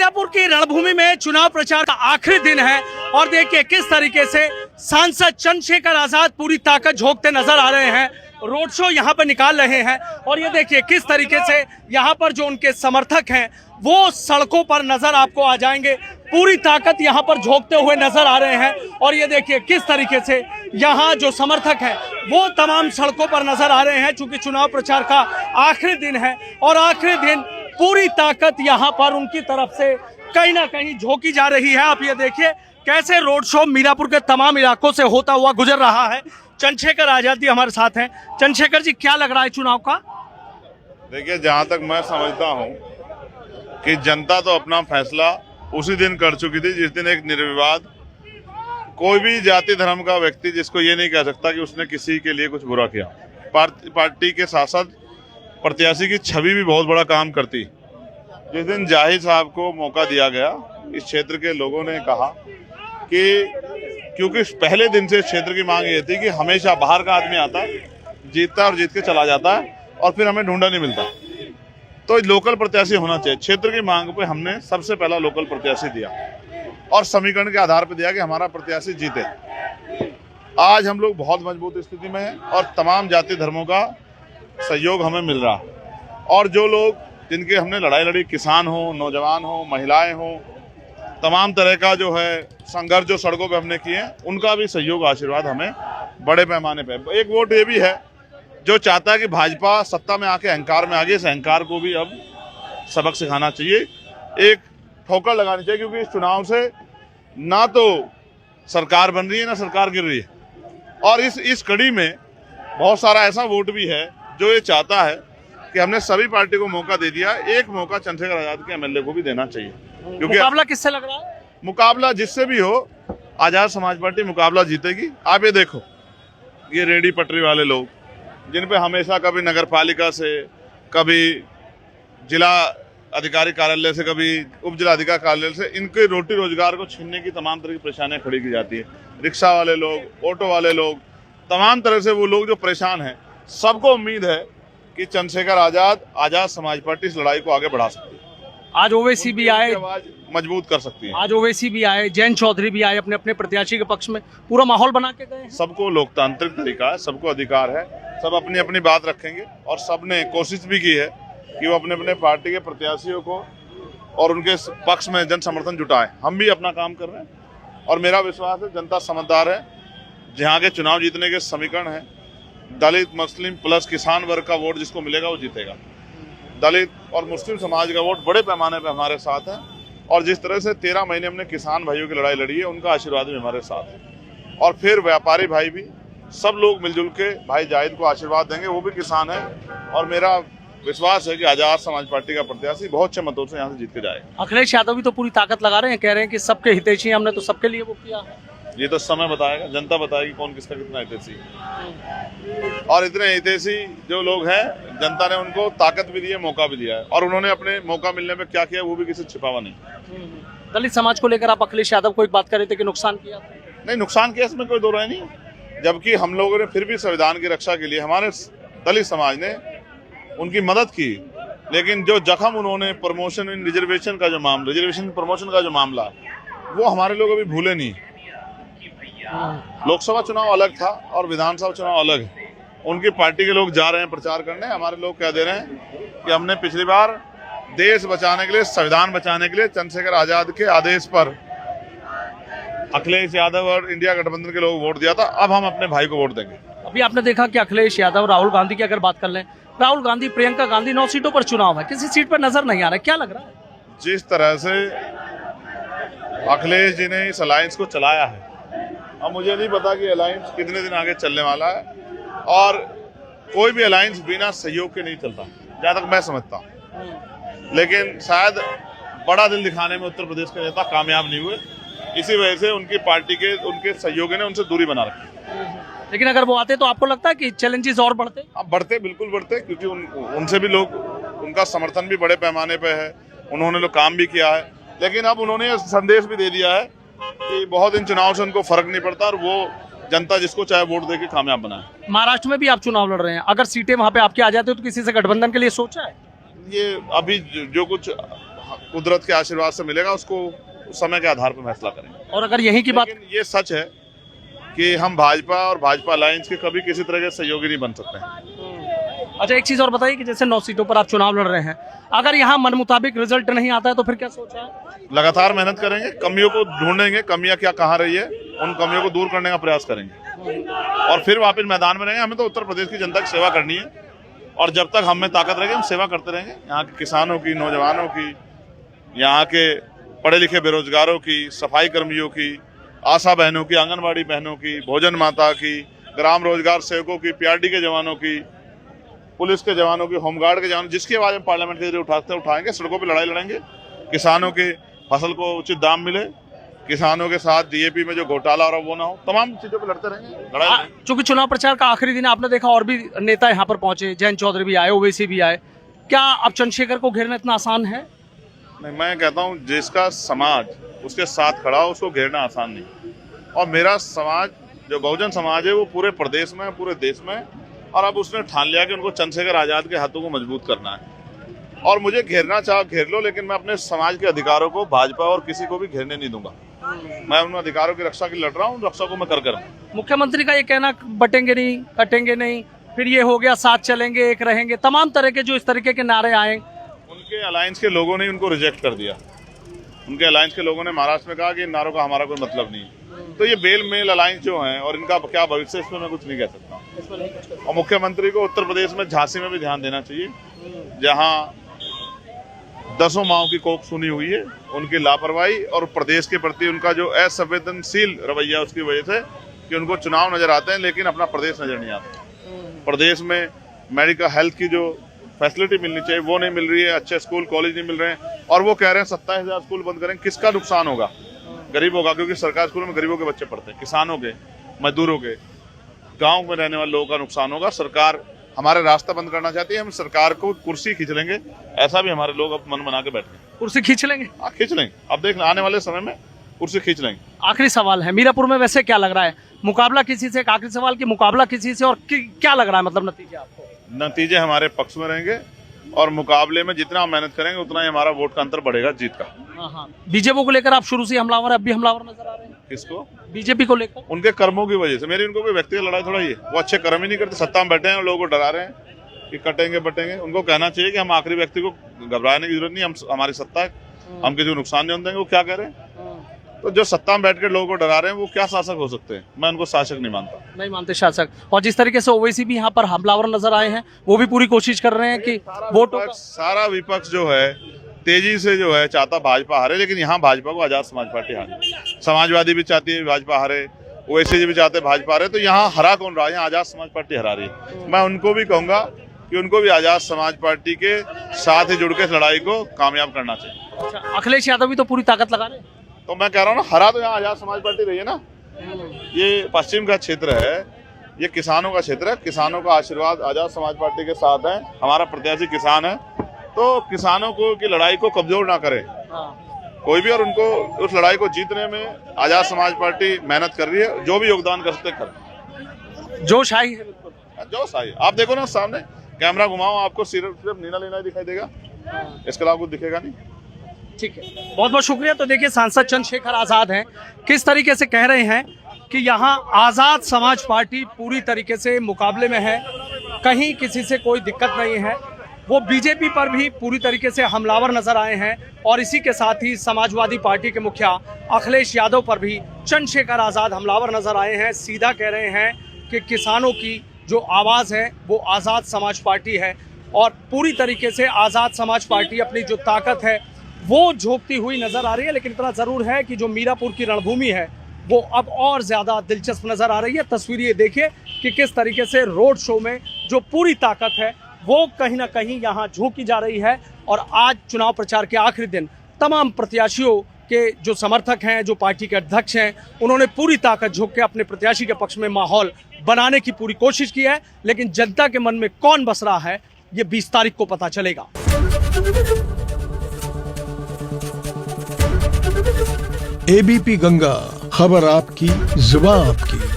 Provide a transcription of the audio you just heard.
मीरापुर की रणभूमि में चुनाव प्रचार का आखिरी दिन है और देखिए किस तरीके से सांसद चंद्रशेखर आजाद पूरी ताकत झोंकते नजर आ रहे हैं, रोड शो यहाँ पर निकाल रहे हैं। और ये देखिए किस तरीके से यहाँ पर जो उनके समर्थक हैं वो सड़कों पर नजर आपको आ जाएंगे, पूरी ताकत यहाँ पर झोंकते हुए नजर आ रहे हैं। और ये देखिए किस तरीके से यहाँ जो समर्थक हैं वो तमाम सड़कों पर नजर आ रहे हैं, चूंकि चुनाव प्रचार का आखिरी दिन है और आखिरी दिन पूरी ताकत यहाँ पर उनकी तरफ से कहीं ना कहीं झोंकी जा रही है। आप ये देखिए कैसे रोड शो मीरापुर के तमाम इलाकों से होता हुआ गुजर रहा है। चंद्रशेखर आजाद जी हमारे साथ हैं। चंद्रशेखर जी, क्या लग रहा है चुनाव का? देखिए, जहां तक मैं समझता हूं कि जनता तो अपना फैसला उसी दिन कर चुकी थी जिस दिन एक निर्विवाद कोई भी जाति धर्म का व्यक्ति जिसको ये नहीं कह सकता कि उसने किसी के लिए कुछ बुरा किया। पार्टी के साथ साथ प्रत्याशी की छवि भी बहुत बड़ा काम करती। जिस दिन जाहिद साहब को मौका दिया गया, इस क्षेत्र के लोगों ने कहा कि क्योंकि पहले दिन से इस क्षेत्र की मांग ये थी कि हमेशा बाहर का आदमी आता है, जीतता है और जीत के चला जाता है और फिर हमें ढूंढा नहीं मिलता, तो लोकल प्रत्याशी होना चाहिए। क्षेत्र की मांग पे हमने सबसे पहला लोकल प्रत्याशी दिया और समीकरण के आधार पर दिया कि हमारा प्रत्याशी जीते। आज हम लोग बहुत मजबूत स्थिति में हैं और तमाम जाति धर्मों का सहयोग हमें मिल रहा है। और जो लोग जिनके हमने लड़ाई लड़ी, किसान हो, नौजवान हो, महिलाएं हो, तमाम तरह का जो है संघर्ष जो सड़कों पे हमने किए, उनका भी सहयोग आशीर्वाद हमें बड़े पैमाने पे। एक वोट ये भी है जो चाहता है कि भाजपा सत्ता में आके अहंकार में आ गई, इस अहंकार को भी अब सबक सिखाना चाहिए, एक ठोकर लगानी चाहिए, क्योंकि इस चुनाव से ना तो सरकार बन रही है ना सरकार गिर रही है। और इस कड़ी में बहुत सारा ऐसा वोट भी है जो ये चाहता है कि हमने सभी पार्टी को मौका दे दिया, एक मौका चंद्रशेखर आजाद के एमएलए को भी देना चाहिए। क्योंकि मुकाबला किससे लग रहा है? मुकाबला जिससे भी हो, आजाद समाज पार्टी मुकाबला जीतेगी। आप ये देखो, ये रेडी पटरी वाले लोग जिन पे हमेशा कभी नगर पालिका से, कभी जिला अधिकारी कार्यालय से, कभी उप जिला अधिकारी कार्यालय से इनके रोटी रोजगार को छीनने की तमाम तरह की परेशानियां खड़ी की जाती है। रिक्शा वाले लोग, ऑटो वाले लोग, तमाम तरह से वो लोग जो परेशान हैं, सबको उम्मीद है कि चंद्रशेखर आजाद समाज पार्टी इस लड़ाई को आगे बढ़ा सकती है। आज ओवैसी भी आए, आवाज मजबूत कर सकती है। आज ओवैसी भी आए, जैन चौधरी भी आए, अपने अपने प्रत्याशी के पक्ष में पूरा माहौल बना के गए हैं। सबको लोकतांत्रिक तरीका है, सबको अधिकार है, सब अपनी अपनी बात रखेंगे और सबने कोशिश भी की है कि वो अपने अपने पार्टी के प्रत्याशियों को और उनके पक्ष में जन समर्थन जुटाएं। हम भी अपना काम कर रहे हैं और मेरा विश्वास है जनता समझदार है। जहाँ के चुनाव जीतने के समीकरण है, दलित, मुस्लिम प्लस किसान वर्ग का वोट जिसको मिलेगा वो जीतेगा। दलित और मुस्लिम समाज का वोट बड़े पैमाने पर हमारे साथ है और जिस तरह से 13 महीने हमने किसान भाइयों की लड़ाई लड़ी है, उनका आशीर्वाद भी हमारे साथ है। और फिर व्यापारी भाई भी, सब लोग मिलजुल के भाई जाहिद को आशीर्वाद देंगे, वो भी किसान है। और मेरा विश्वास है कि आजाद समाज पार्टी का प्रत्याशी बहुत अच्छे मतों से यहाँ से जीत के जाएगा। अखिलेश यादव भी तो पूरी ताकत लगा रहे हैं, कह रहे हैं कि सबके हितैषी, हमने तो सबके लिए वो किया है। ये तो समय बताएगा, जनता बताएगी कौन किसका कितना हितैषी है। और इतने हितैषी जो लोग हैं, जनता ने उनको ताकत भी दी है, मौका भी दिया है और उन्होंने अपने मौका मिलने में क्या किया वो भी किसी छिपावा नहीं। दलित समाज को लेकर आप अखिलेश यादव को एक बात कर रहे थे कि नुकसान किया। नहीं, नुकसान किया इसमें कोई दो राय नहीं, जबकि हम लोगों ने फिर भी संविधान की रक्षा के लिए हमारे दलित समाज ने उनकी मदद की। लेकिन जो जख्म उन्होंने प्रमोशन इन रिजर्वेशन का जो मामला, रिजर्वेशन प्रमोशन का जो मामला, वो हमारे लोग अभी भूले नहीं। लोकसभा चुनाव अलग था और विधानसभा चुनाव अलग है। उनकी पार्टी के लोग जा रहे हैं प्रचार करने, हमारे लोग कह दे रहे हैं कि हमने पिछली बार देश बचाने के लिए, संविधान बचाने के लिए चंद्रशेखर आजाद के आदेश पर अखिलेश यादव और इंडिया गठबंधन के लोग वोट दिया था, अब हम अपने भाई को वोट देंगे। अभी आपने देखा कि अखिलेश यादव, राहुल गांधी की अगर बात कर लें, राहुल गांधी, प्रियंका गांधी, 9 सीटों पर चुनाव है, किसी सीट पर नजर नहीं आ रहा, क्या लग रहा है? जिस तरह से अखिलेश जी ने इस अलायंस को चलाया है, अब मुझे नहीं पता कि अलायंस कितने दिन आगे चलने वाला है। और कोई भी अलायंस बिना सहयोग के नहीं चलता, जहां तक मैं समझता हूं। लेकिन शायद बड़ा दिल दिखाने में उत्तर प्रदेश के नेता कामयाब नहीं हुए, इसी वजह से उनकी पार्टी के उनके सहयोगी ने उनसे दूरी बना रखी। लेकिन अगर वो आते तो आपको लगता है कि चैलेंजेस और बढ़ते? अब बढ़ते, बिल्कुल बढ़ते, क्योंकि उनसे भी लोग, उनका समर्थन भी बड़े पैमाने पे है, उन्होंने लोग काम भी किया है। लेकिन अब उन्होंने संदेश भी दे दिया है कि बहुत इन चुनाव से उनको फर्क नहीं पड़ता और वो जनता जिसको चाहे वोट देके कामयाब बनाए। महाराष्ट्र में भी आप चुनाव लड़ रहे हैं, अगर सीटें वहां पे आपके आ जाते हो तो किसी से गठबंधन के लिए सोचा है? ये अभी जो कुछ कुदरत के आशीर्वाद से मिलेगा उसको समय के आधार पर फैसला करेंगे। और अगर यहीं की बात, लेकिन ये सच है कि हम भाजपा और भाजपा अलायंस के कभी किसी तरह के सहयोगी नहीं बन सकते हैं। अच्छा एक चीज और बताइए कि जैसे 9 सीटों पर आप चुनाव लड़ रहे हैं, अगर यहाँ मन मुताबिक रिजल्ट नहीं आता है तो फिर क्या सोचा है? लगातार मेहनत करेंगे, कमियों को ढूंढेंगे, कमियां क्या कहाँ रही है उन कमियों को दूर करने का प्रयास करेंगे और फिर वापस मैदान में रहेंगे। हमें तो उत्तर प्रदेश की जनता की सेवा करनी है और जब तक हम में ताकत रहेगी हम सेवा करते रहेंगे, यहाँ के किसानों की, नौजवानों की, यहाँ के पढ़े लिखे बेरोजगारों की, सफाई कर्मियों की, आशा बहनों की, आंगनबाड़ी बहनों की, भोजन माता की, ग्राम रोजगार सेवकों की, पीआरडी के जवानों की, पुलिस के जवानों की, होमगार्ड के जवानों, जिसकी आवाज हम पार्लियामेंट के जरिए उठाएंगे, सड़कों पर लड़ाई लड़ेंगे, किसानों के फसल को उचित दाम मिले, किसानों के साथ डीएपी में जो घोटाला हो रहा वो ना हो, तमाम चीजों पे लड़ते रहेंगे, लड़ाई लड़ेंगे। चूंकि चुनाव प्रचार का आखिरी दिन आपने देखा और भी नेता यहाँ पर पहुंचे, जयंत चौधरी भी आए, ओवैसी भी आए, क्या अब चंद्रशेखर को घेरना इतना आसान है? नहीं, मैं कहता हूँ जिसका समाज उसके साथ खड़ा हो उसको घेरना आसान नहीं, और मेरा समाज जो बहुजन समाज है वो पूरे प्रदेश में, पूरे देश में, और अब उसने ठान लिया कि उनको चंद्रशेखर आजाद के हाथों को मजबूत करना है और मुझे घेरना चाहो घेर लो, लेकिन मैं अपने समाज के अधिकारों को भाजपा और किसी को भी घेरने नहीं दूंगा। मैं उन अधिकारों की रक्षा के लिए लड़ रहा हूँ, रक्षा को मैं कर मुख्यमंत्री का ये कहना बटेंगे नहीं, कटेंगे नहीं, फिर ये हो गया साथ चलेंगे, एक रहेंगे, तमाम तरह के जो इस तरीके के नारे आए, उनके अलायंस के लोगों ने उनको रिजेक्ट कर दिया। उनके अलायंस के लोगों ने महाराष्ट्र में कहा कि इन नारों का हमारा कोई मतलब नहीं है। तो ये बेल मेल अलायंस जो है और इनका क्या भविष्य, इसमें मैं कुछ नहीं कह सकता। और मुख्यमंत्री को उत्तर प्रदेश में झांसी में भी ध्यान देना चाहिए, जहाँ दसों माओं की कोख सुनी हुई है, उनकी लापरवाही और प्रदेश के प्रति उनका जो असंवेदनशील रवैया उसकी वजह से कि उनको चुनाव नजर आते हैं लेकिन अपना प्रदेश नजर नहीं आता। प्रदेश में मेडिकल हेल्थ की जो फैसिलिटी मिलनी चाहिए वो नहीं मिल रही है, अच्छे स्कूल कॉलेज नहीं मिल रहे हैं और वो कह रहे हैं 27,000 स्कूल बंद करें। किसका नुकसान होगा? गरीबों का, क्योंकि सरकारी स्कूलों में गरीबों के बच्चे पढ़ते हैं, किसानों के, मजदूरों के, गाँव में रहने वाले लोगों का नुकसान होगा। सरकार हमारे रास्ता बंद करना चाहती है, हम सरकार को कुर्सी खींच लेंगे, ऐसा भी हमारे लोग अब मन बना के बैठ गए। कुर्सी खींच लेंगे? हाँ खींच लेंगे, अब देख आने वाले समय में कुर्सी खींच लेंगे। आखिरी सवाल है, मीरापुर में वैसे क्या लग रहा है, मुकाबला किसी से, एक आखिरी सवाल की मुकाबला किसी से, और क्या लग रहा है मतलब नतीजे आपको? नतीजे हमारे पक्ष में रहेंगे और मुकाबले में जितना हम मेहनत करेंगे उतना ही हमारा वोट का अंतर बढ़ेगा जीत का। बीजेपी को लेकर आप शुरू से हमलावर, अब भी हमलावर नजर आ रहे हैं? किसको? बीजेपी को लेकर? उनके कर्मों की वजह से। मेरी उनको कोई व्यक्तिगत लड़ाई थोड़ा ही है, वो अच्छे कर्म ही नहीं करते, सत्ता में बैठे हैं और लोगों को डरा रहे हैं कि कटेंगे बटेंगे। उनको कहना चाहिए कि हम आखिरी व्यक्ति को घबराने की जरूरत नहीं, हम हमारी सत्ता है, हम किसी को नुकसान नहीं देंगे। वो क्या कह रहे हैं? तो जो सत्ता में बैठ के लोगों को डरा रहे हैं वो क्या शासक हो सकते हैं? मैं उनको शासक नहीं मानता। नहीं मानते शासक। और जिस तरीके से ओवैसी भी यहाँ पर हमलावर नजर आए हैं, वो भी पूरी कोशिश कर रहे हैं कि वोटों का, सारा विपक्ष जो है तेजी से जो है चाहता भाजपा हारे, लेकिन यहाँ भाजपा को आजाद समाज पार्टी हारे। समाजवादी भी चाहती है भाजपा हारे, ओवैसी जी भी चाहते हैं भाजपा हारे, तो यहाँ हरा कौन रहा है? यहाँ आजाद समाज पार्टी हरा रही है। मैं उनको भी कहूंगा कि उनको भी आजाद समाज पार्टी के साथ ही जुड़ के लड़ाई को कामयाब करना चाहिए। अच्छा, अखिलेश यादव भी तो पूरी ताकत लगा रहे हैं। तो मैं कह रहा हूँ ना, हरा तो यहाँ आजाद समाज पार्टी रही है ना। ये पश्चिम का क्षेत्र है, ये किसानों का क्षेत्र है, किसानों का आशीर्वाद आजाद समाज पार्टी के साथ है। हमारा प्रत्याशी किसान है, तो किसानों को की लड़ाई को कमजोर ना करे कोई भी, और उनको उस लड़ाई को जीतने में आजाद समाज पार्टी मेहनत कर रही है। जो भी योगदान कर सकते कर। जोश आई है, जोश आई। आप देखो ना, सामने कैमरा घुमाओ, आपको सिर्फ नीला नीला दिखाई देगा, इसके अलावा कुछ दिखेगा नहीं। ठीक है, बहुत बहुत शुक्रिया। तो देखिए, सांसद चंद्रशेखर आजाद हैं, किस तरीके से कह रहे हैं कि यहाँ आजाद समाज पार्टी पूरी तरीके से मुकाबले में है, कहीं किसी से कोई दिक्कत नहीं है। वो बीजेपी पर भी पूरी तरीके से हमलावर नजर आए हैं और इसी के साथ ही समाजवादी पार्टी के मुखिया अखिलेश यादव पर भी चंद्रशेखर आजाद हमलावर नजर आए हैं। सीधा कह रहे हैं कि किसानों की जो आवाज़ है वो आज़ाद समाज पार्टी है और पूरी तरीके से आज़ाद समाज पार्टी अपनी जो ताकत है वो झोंकती हुई नजर आ रही है। लेकिन इतना ज़रूर है कि जो मीरापुर की रणभूमि है वो अब और ज़्यादा दिलचस्प नज़र आ रही है। तस्वीर ये देखिए कि किस तरीके से रोड शो में जो पूरी ताकत है वो कहीं ना कहीं यहाँ झोंकी जा रही है। और आज चुनाव प्रचार के आखिरी दिन तमाम प्रत्याशियों के जो समर्थक हैं, जो पार्टी के अध्यक्ष हैं, उन्होंने पूरी ताकत झोंक के अपने प्रत्याशी के पक्ष में माहौल बनाने की पूरी कोशिश की है। लेकिन जनता के मन में कौन बस रहा है ये 20 तारीख को पता चलेगा। एबीपी गंगा, खबर आपकी, जुबान आपकी।